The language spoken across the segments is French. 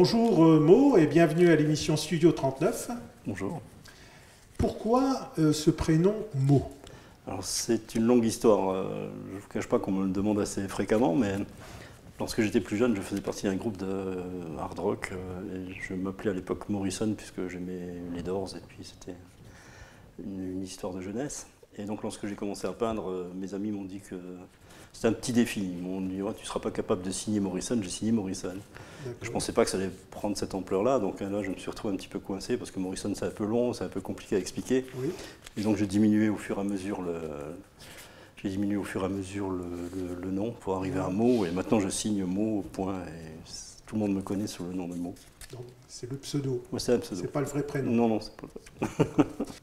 Bonjour Mo et bienvenue à l'émission Studio 39. Bonjour. Pourquoi ce prénom Mo? Alors c'est une longue histoire, je ne vous cache pas qu'on me le demande assez fréquemment, mais lorsque j'étais plus jeune, je faisais partie d'un groupe de hard rock et je m'appelais à l'époque Morrison puisque j'aimais les Doors et puis c'était une histoire de jeunesse. Et donc lorsque j'ai commencé à peindre, mes amis m'ont dit que c'était un petit défi. Ils m'ont dit ouais, tu ne seras pas capable de signer Morrison, j'ai signé Morrison. Je ne pensais pas que ça allait prendre cette ampleur-là, donc là je me suis retrouvé un petit peu coincé parce que Morrison c'est un peu long, c'est un peu compliqué à expliquer. Oui. Et donc j'ai diminué au fur et à mesure le nom pour arriver à un mot, et maintenant je signe mot, point, et tout le monde me connaît sous le nom de mot. Donc c'est le pseudo. Ouais, c'est un pseudo. C'est pas le vrai prénom. Non, non, c'est pas le vrai.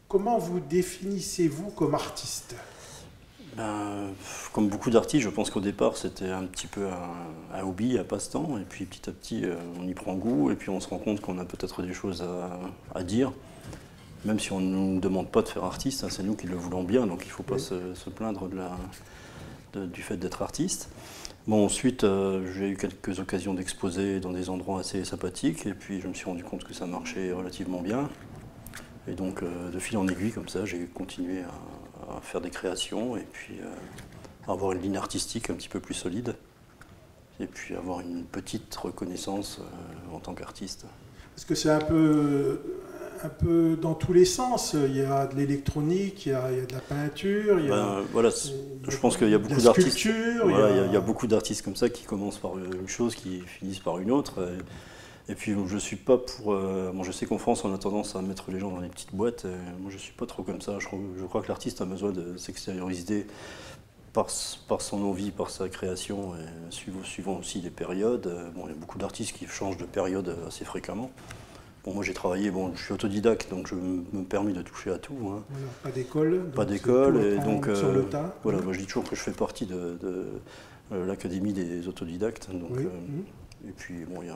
Comment vous définissez-vous comme artiste? Ben, comme beaucoup d'artistes, je pense qu'au départ c'était un petit peu un hobby, un passe-temps, et puis petit à petit on y prend goût, et puis on se rend compte qu'on a peut-être des choses à dire, même si on ne nous demande pas de faire artiste, hein, c'est nous qui le voulons bien, donc il ne faut pas se plaindre du fait d'être artiste. Bon, ensuite j'ai eu quelques occasions d'exposer dans des endroits assez sympathiques, et puis je me suis rendu compte que ça marchait relativement bien, et donc de fil en aiguille comme ça, j'ai continué à faire des créations et puis à avoir une ligne artistique un petit peu plus solide et puis avoir une petite reconnaissance en tant qu'artiste. Parce que c'est un peu dans tous les sens. Il y a de l'électronique, il y a de la peinture, il y a, voilà, je pense qu'il y a beaucoup d'artistes. Voilà, il y a beaucoup d'artistes comme ça qui commencent par une chose, qui finissent par une autre. Et puis je suis pas pour... bon, je sais qu'en France on a tendance à mettre les gens dans les petites boîtes, moi je suis pas trop comme ça, je crois que l'artiste a besoin de s'extérioriser par son envie, par sa création, et suivant aussi les périodes. Bon, il y a beaucoup d'artistes qui changent de période assez fréquemment. Bon, moi j'ai travaillé, bon, je suis autodidacte, donc je me permets de toucher à tout. Hein. Voilà, pas d'école. Pas d'école, et donc sur le tas. voilà, moi je dis toujours que je fais partie de l'Académie des autodidactes. Donc, Oui. Et puis bon, il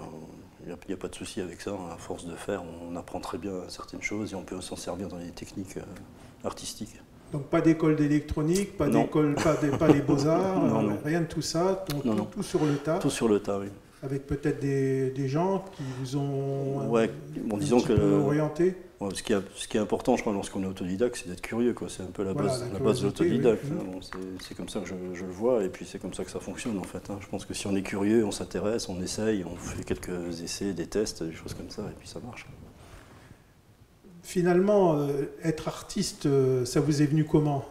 n'y a pas de souci avec ça, à force de faire, on apprend très bien certaines choses et on peut s'en servir dans les techniques artistiques. Donc pas d'école d'électronique, pas d'école, pas les beaux-arts, rien de tout ça, donc tout sur le tas. Tout sur le tas, oui. Avec peut-être des gens qui vous ont disons que orienté. Ouais, ce qui est important, je crois, lorsqu'on est autodidacte, c'est d'être curieux, quoi. C'est un peu la base de l'autodidacte. Oui. Hein. Bon, c'est comme ça que je le vois, et puis c'est comme ça que ça fonctionne, en fait. Hein. Je pense que si on est curieux, on s'intéresse, on essaye, on fait quelques essais, des tests, des choses comme ça, et puis ça marche. Finalement, être artiste, ça vous est venu comment?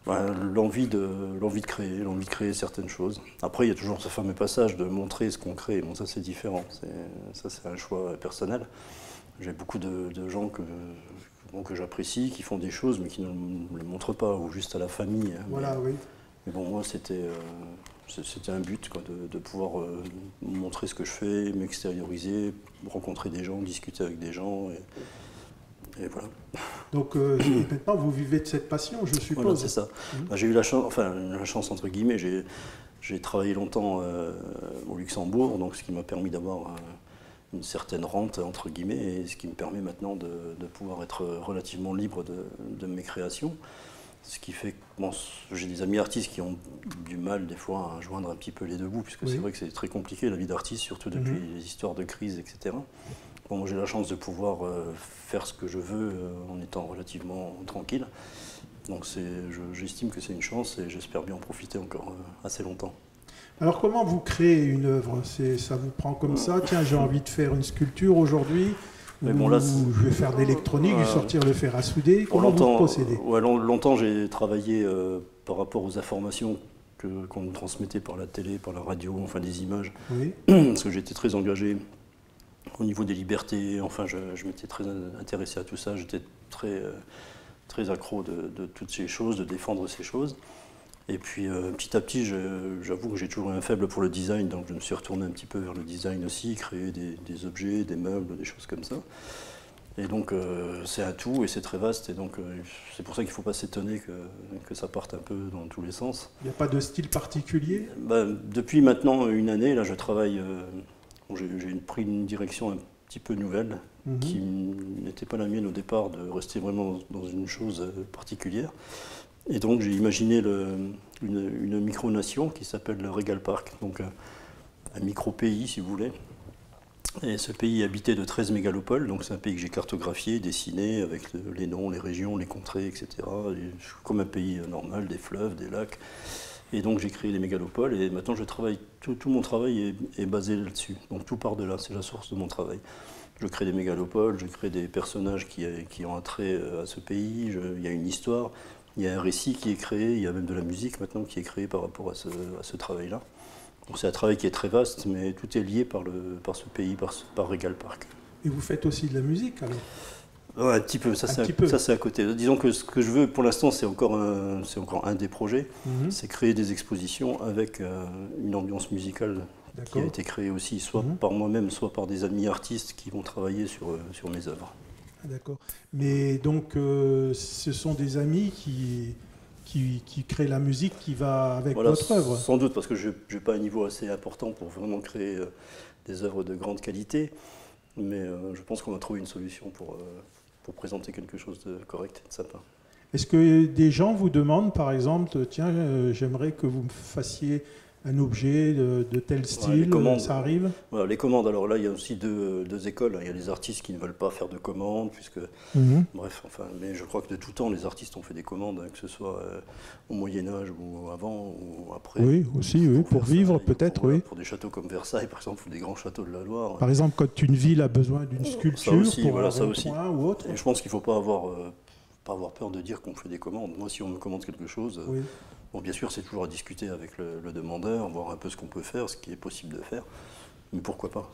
L'envie de créer certaines choses. Après, il y a toujours ce fameux passage de montrer ce qu'on crée. Bon, ça, c'est différent. Ça, c'est un choix personnel. J'ai beaucoup de gens que j'apprécie, qui font des choses, mais qui ne les montrent pas, ou juste à la famille. Hein. Voilà, oui. Mais bon, moi, c'était un but, quoi, de pouvoir montrer ce que je fais, m'extérioriser, rencontrer des gens, discuter avec des gens. Et voilà. Donc maintenant, vous vivez de cette passion, je suppose. Voilà, c'est ça. J'ai eu la chance entre guillemets, j'ai travaillé longtemps au Luxembourg, donc ce qui m'a permis d'avoir une certaine rente, entre guillemets, et ce qui me permet maintenant de pouvoir être relativement libre de mes créations. Ce qui fait que bon, j'ai des amis artistes qui ont du mal des fois à joindre un petit peu les deux bouts, puisque c'est vrai que c'est très compliqué la vie d'artiste, surtout depuis les histoires de crise, etc. Bon, j'ai la chance de pouvoir faire ce que je veux en étant relativement tranquille. Donc j'estime que c'est une chance et j'espère bien en profiter encore assez longtemps. Alors comment vous créez une œuvre? Ça vous prend comme ça? Tiens, j'ai envie de faire une sculpture aujourd'hui. Mais bon, là, je vais faire de l'électronique, je vais sortir le fer à souder. Comment vous procédez? Longtemps j'ai travaillé par rapport aux informations qu'on nous transmettait par la télé, par la radio, enfin des images. Oui. Parce que j'étais très engagé au niveau des libertés, enfin je m'étais très intéressé à tout ça, j'étais très accro de toutes ces choses, de défendre ces choses. Et puis petit à petit, j'avoue que j'ai toujours eu un faible pour le design, donc je me suis retourné un petit peu vers le design aussi, créer des objets, des meubles, des choses comme ça. Et donc c'est un tout et c'est très vaste, et donc c'est pour ça qu'il ne faut pas s'étonner que ça parte un peu dans tous les sens. Il n'y a pas de style particulier? Depuis maintenant une année, là je travaille... j'ai pris une direction un petit peu nouvelle, qui n'était pas la mienne au départ, de rester vraiment dans une chose particulière. Et donc j'ai imaginé une micronation qui s'appelle le Regal Park, donc un micro-pays si vous voulez, Et ce pays est habité de 13 mégalopoles, donc c'est un pays que j'ai cartographié, dessiné, avec les noms, les régions, les contrées, etc. Comme un pays normal, des fleuves, des lacs. Et donc j'ai créé des mégalopoles, et maintenant je travaille, tout mon travail est basé là-dessus. Donc tout part de là, c'est la source de mon travail. Je crée des mégalopoles, je crée des personnages qui ont un trait à ce pays, il y a une histoire, il y a un récit qui est créé, il y a même de la musique maintenant qui est créée par rapport à ce travail-là. C'est un travail qui est très vaste, mais tout est lié par ce pays, par Regal Park. Et vous faites aussi de la musique alors? Ouais, un petit peu, ça c'est à côté. Disons que ce que je veux pour l'instant, c'est encore un des projets, c'est créer des expositions avec une ambiance musicale qui a été créée aussi, soit par moi-même, soit par des amis artistes qui vont travailler sur mes œuvres. Ah, d'accord. Mais donc, ce sont des amis qui crée la musique qui va avec votre œuvre. Sans doute, parce que je n'ai pas un niveau assez important pour vraiment créer des œuvres de grande qualité, mais je pense qu'on va trouver une solution pour présenter quelque chose de correct et de sympa. Est-ce que des gens vous demandent, par exemple, tiens, j'aimerais que vous me fassiez un objet de tel style, ça arrive? Voilà, les commandes, alors là, il y a aussi deux écoles. Il y a les artistes qui ne veulent pas faire de commandes, puisque, bref, enfin, mais je crois que de tout temps, les artistes ont fait des commandes, que ce soit au Moyen-Âge ou avant ou après. Oui, aussi, pour vivre peut-être, oui. Pour des châteaux comme Versailles, par exemple, ou des grands châteaux de la Loire. Par exemple, quand une ville a besoin d'une sculpture, ça aussi, pour un point ou autre. Et je pense qu'il ne faut pas avoir peur de dire qu'on fait des commandes. Moi, si on me commande quelque chose... Bon, bien sûr, c'est toujours à discuter avec le demandeur, voir un peu ce qu'on peut faire, ce qui est possible de faire. Mais pourquoi pas?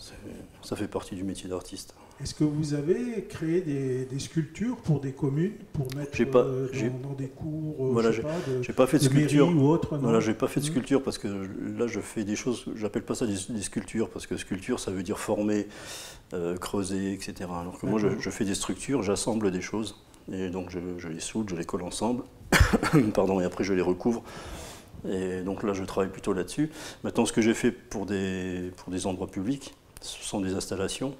Ça fait partie du métier d'artiste. Est-ce que vous avez créé des sculptures pour des communes, pour mettre dans des cours, voilà, j'ai pas fait de sculpture ou autre? Voilà, j'ai pas fait de sculpture parce que là, je fais des choses. J'appelle pas ça des sculptures parce que sculpture, ça veut dire former, creuser, etc. Alors que moi, je fais des structures, j'assemble des choses. Et donc je les soude, je les colle ensemble, pardon, et après je les recouvre. Et donc là je travaille plutôt là-dessus. Maintenant ce que j'ai fait pour des endroits publics, ce sont des installations.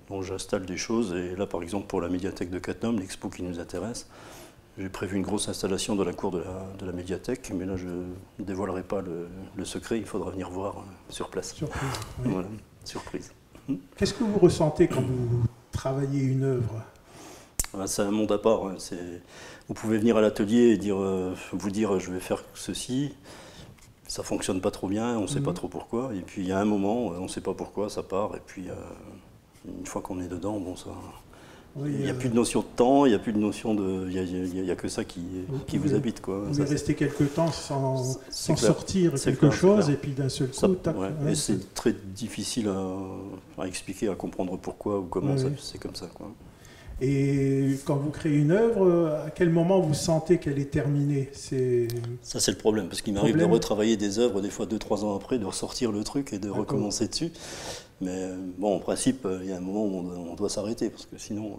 Donc j'installe des choses, et là par exemple pour la médiathèque de Cattenom, l'expo qui nous intéresse, j'ai prévu une grosse installation dans la cour de la médiathèque, mais là je ne dévoilerai pas le secret, il faudra venir voir sur place. Surprise. Oui. Voilà, surprise. Qu'est-ce que vous ressentez quand vous travaillez une œuvre? C'est un monde à part. Hein. Vous pouvez venir à l'atelier et vous dire je vais faire ceci, ça ne fonctionne pas trop bien, on ne sait pas trop pourquoi. Et puis il y a un moment, on ne sait pas pourquoi, ça part. Et puis une fois qu'on est dedans, bon, ça, il n'y a plus de notion de temps, il n'y a plus de notion de... Il n'y a que ça qui vous habite. Quoi. Vous pouvez rester quelque temps sans sortir quelque chose, et puis d'un seul coup, tac. Et c'est très difficile à expliquer, à comprendre pourquoi ou comment c'est comme ça. Quoi. Et quand vous créez une œuvre, à quel moment vous sentez qu'elle est terminée? Ça, c'est le problème, parce qu'il m'arrive de retravailler des œuvres, des fois 2-3 ans après, de ressortir le truc et de recommencer dessus. Mais bon, en principe, il y a un moment où on doit s'arrêter, parce que sinon,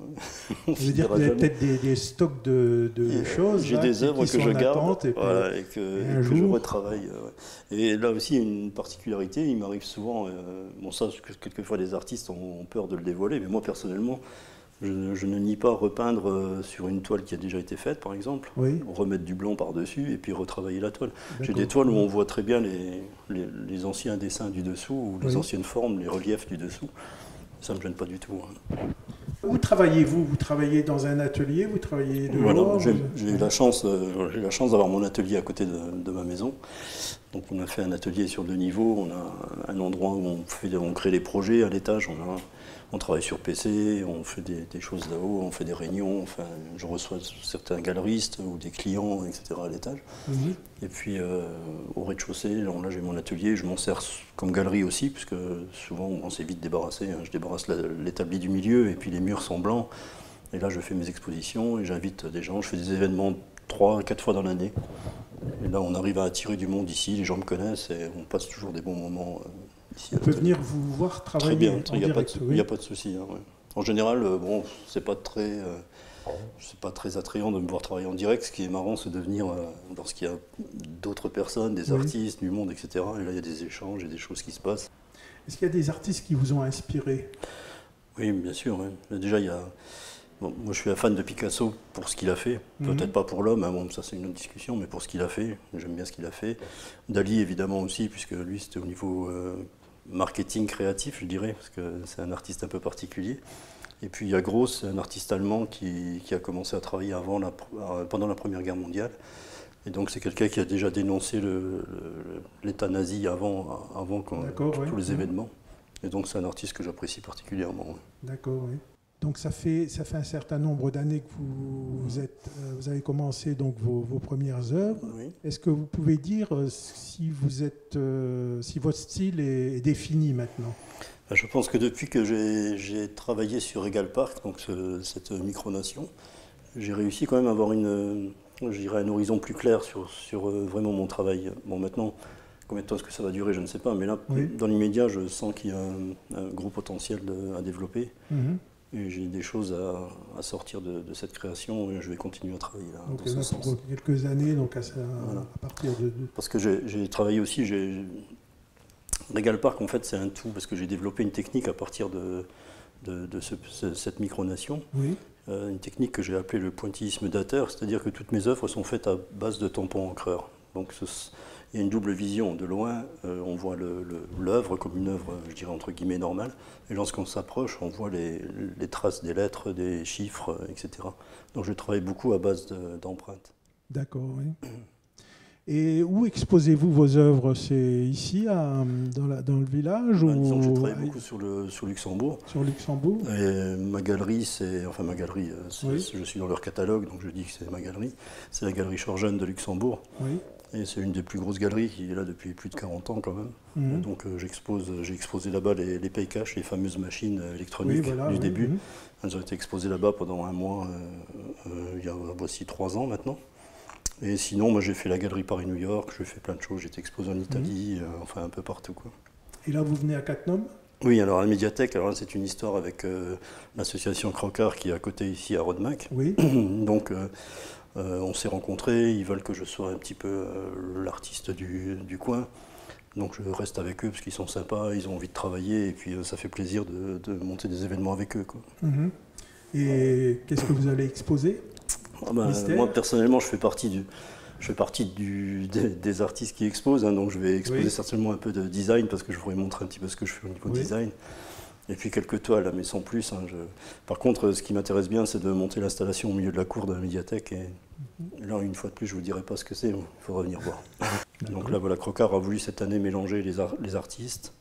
on veut dire que vous avez peut-être des stocks de choses. J'ai des œuvres que je garde et que je retravaille. Et là aussi, une particularité, il m'arrive souvent, bon ça, quelquefois les artistes ont peur de le dévoiler, mais moi personnellement, je ne nie pas repeindre sur une toile qui a déjà été faite, par exemple, remettre du blanc par-dessus et puis retravailler la toile. J'ai des toiles où on voit très bien les anciens dessins du dessous, ou les anciennes formes, les reliefs du dessous. Ça ne me gêne pas du tout. Hein. Où travaillez-vous? Vous travaillez dans un atelier? Vous travaillez dehors? Voilà, j'ai la chance d'avoir mon atelier à côté de ma maison. Donc on a fait un atelier sur 2 niveaux. On a un endroit où on crée les projets à l'étage. On travaille sur PC, on fait des choses là-haut, on fait des réunions, enfin, je reçois certains galeristes ou des clients, etc. à l'étage. Et puis au rez-de-chaussée, là j'ai mon atelier, je m'en sers comme galerie aussi, puisque souvent on s'est vite débarrassé. Hein. Je débarrasse l'établi du milieu et puis les murs sont blancs. Et là je fais mes expositions et j'invite des gens, je fais des événements 3-4 fois dans l'année. Et là on arrive à attirer du monde ici, les gens me connaissent et on passe toujours des bons moments. On peut venir vous voir travailler. Très bien, il n'y a pas de souci. Hein, ouais. En général, bon, c'est pas très attrayant de me voir travailler en direct. Ce qui est marrant, c'est de venir lorsqu'il y a d'autres personnes, des artistes, du monde, etc. Et là, il y a des échanges et des choses qui se passent. Est-ce qu'il y a des artistes qui vous ont inspiré? Oui, bien sûr. Ouais. Déjà, il y a... Bon, moi, je suis un fan de Picasso pour ce qu'il a fait. Peut-être pas pour l'homme, hein, bon, ça c'est une autre discussion, mais pour ce qu'il a fait, j'aime bien ce qu'il a fait. Dali, évidemment aussi, puisque lui, c'était au niveau marketing créatif, je dirais, parce que c'est un artiste un peu particulier. Et puis il y a Gross, un artiste allemand qui a commencé à travailler pendant la Première Guerre mondiale. Et donc c'est quelqu'un qui a déjà dénoncé l'État nazi avant tous les événements. Et donc c'est un artiste que j'apprécie particulièrement. Oui. D'accord, oui. Donc ça fait un certain nombre d'années que vous avez commencé donc vos premières œuvres. Oui. Est-ce que vous pouvez dire si votre style est défini maintenant? Je pense que depuis que j'ai travaillé sur Regal Park, donc cette micronation, j'ai réussi quand même à avoir un horizon plus clair sur vraiment mon travail. Bon, maintenant, combien de temps est-ce que ça va durer, je ne sais pas, mais là, oui. Dans l'immédiat, je sens qu'il y a un gros potentiel à développer. Et j'ai des choses à sortir de cette création et je vais continuer à travailler là, donc, dans ce sens. Pour quelques années, donc à partir de... Parce que j'ai travaillé aussi, Regal Park, en fait, c'est un tout, parce que j'ai développé une technique à partir de cette micronation. Oui. Une technique que j'ai appelée le pointillisme dateur, c'est-à-dire que toutes mes œuvres sont faites à base de tampons encreurs. Donc il y a une double vision. De loin, on voit l'œuvre comme une œuvre, je dirais, entre guillemets, normale. Et lorsqu'on s'approche, on voit les traces des lettres, des chiffres, etc. Donc je travaille beaucoup à base d'empreintes. D'accord, oui. Et où exposez-vous vos œuvres? C'est ici, dans le village ou... Je travaille beaucoup sur Luxembourg. Sur Luxembourg. Et ma galerie, oui. Je suis dans leur catalogue, donc je dis que c'est ma galerie. C'est la galerie Chorjeune de Luxembourg. Oui. Et c'est une des plus grosses galeries qui est là depuis plus de 40 ans quand même. Donc j'ai exposé là-bas les pay cash, les fameuses machines électroniques du début. Elles ont été exposées là-bas pendant un mois, il y a voici 3 ans maintenant. Et sinon, moi j'ai fait la galerie Paris-New York, j'ai fait plein de choses, j'ai été exposé en Italie, enfin un peu partout, quoi. Et là, vous venez à Cattenom? Oui, alors à la médiathèque, alors là c'est une histoire avec l'association Crocard qui est à côté ici à Rodemack. Oui. Donc on s'est rencontrés, ils veulent que je sois un petit peu l'artiste du coin. Donc je reste avec eux parce qu'ils sont sympas, ils ont envie de travailler et puis ça fait plaisir de monter des événements avec eux, quoi. Et qu'est-ce que vous allez exposer? Moi personnellement je fais partie des artistes qui exposent, hein, donc je vais exposer certainement un peu de design parce que je voudrais montrer un petit peu ce que je fais au niveau design. Et puis quelques toiles, mais sans plus. Hein, Par contre, ce qui m'intéresse bien, c'est de monter l'installation au milieu de la cour de la médiathèque. Et là, une fois de plus, je ne vous dirai pas ce que c'est, il faudra venir voir. Donc là, voilà, Crocard a voulu cette année mélanger les artistes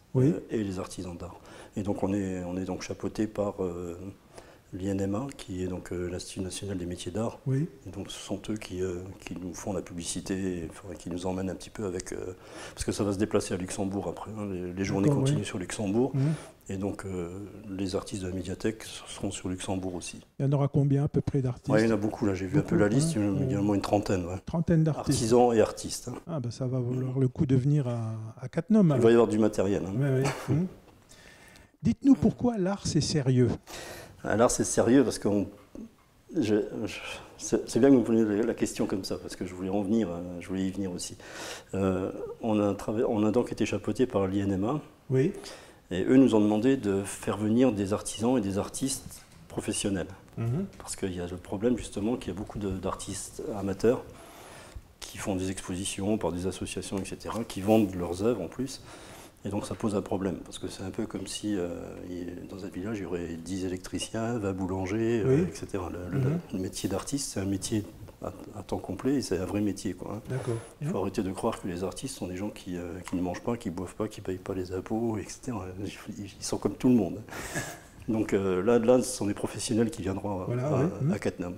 et les artisans d'art. Et donc on est donc chapeauté par l'INMA, qui est donc l'Institut national des métiers d'art. Oui. Et donc ce sont eux qui nous font la publicité, et qui nous emmènent un petit peu avec... parce que ça va se déplacer à Luxembourg après. Hein, les journées continuent sur Luxembourg. Et donc les artistes de la médiathèque seront sur Luxembourg aussi. Il y en aura combien à peu près d'artistes? Il y en a beaucoup, là j'ai vu un peu la liste, il y en a au moins une trentaine. Trentaine d'artistes. Artisans et artistes. Hein. Ah ça va valoir le coup de venir à Cattenom. Il va y avoir du matériel. Hein. Dites-nous pourquoi l'art c'est sérieux? Alors c'est sérieux parce que c'est bien que vous me posiez la question comme ça, parce que je voulais y venir aussi. On a donc été chapeauté par l'INMA, et eux nous ont demandé de faire venir des artisans et des artistes professionnels. Parce qu'il y a le problème justement qu'il y a beaucoup d'artistes amateurs qui font des expositions par des associations, etc., qui vendent leurs œuvres en plus. Et donc ça pose un problème, parce que c'est un peu comme si dans un village, il y aurait 10 électriciens, 20 boulangers, etc. Le métier d'artiste, c'est un métier à temps complet et c'est un vrai métier, quoi, hein. Il faut arrêter de croire que les artistes sont des gens qui ne mangent pas, qui ne boivent pas, qui ne payent pas les impôts, etc. Ils sont comme tout le monde. Donc là, ce sont des professionnels qui viendront à Cattenom.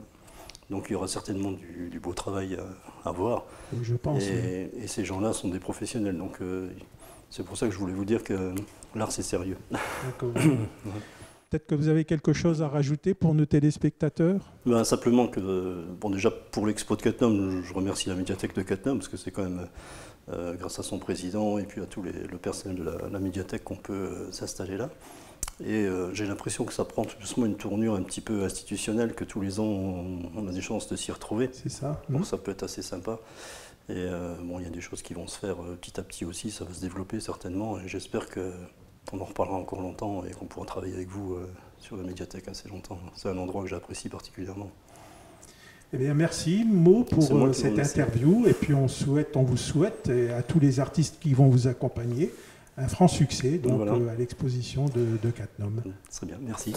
Donc il y aura certainement du beau travail à voir. Je pense. Et ces gens-là sont des professionnels. Donc, c'est pour ça que je voulais vous dire que l'art, c'est sérieux. D'accord. Peut-être que vous avez quelque chose à rajouter pour nos téléspectateurs? Simplement que, déjà pour l'expo de Cattenom, je remercie la médiathèque de Cattenom, parce que c'est quand même grâce à son président et puis à tout le personnel de la médiathèque qu'on peut s'installer là. Et j'ai l'impression que ça prend tout doucement une tournure un petit peu institutionnelle, que tous les ans on a des chances de s'y retrouver. C'est ça. Donc ça peut être assez sympa. Et il y a des choses qui vont se faire petit à petit aussi, ça va se développer certainement, et j'espère qu'on en reparlera encore longtemps et qu'on pourra travailler avec vous sur la médiathèque assez longtemps. C'est un endroit que j'apprécie particulièrement. Eh bien, merci Mo pour cette interview, et puis on vous souhaite à tous les artistes qui vont vous accompagner un franc succès donc, voilà. à l'exposition de Cattenom. Très bien, merci.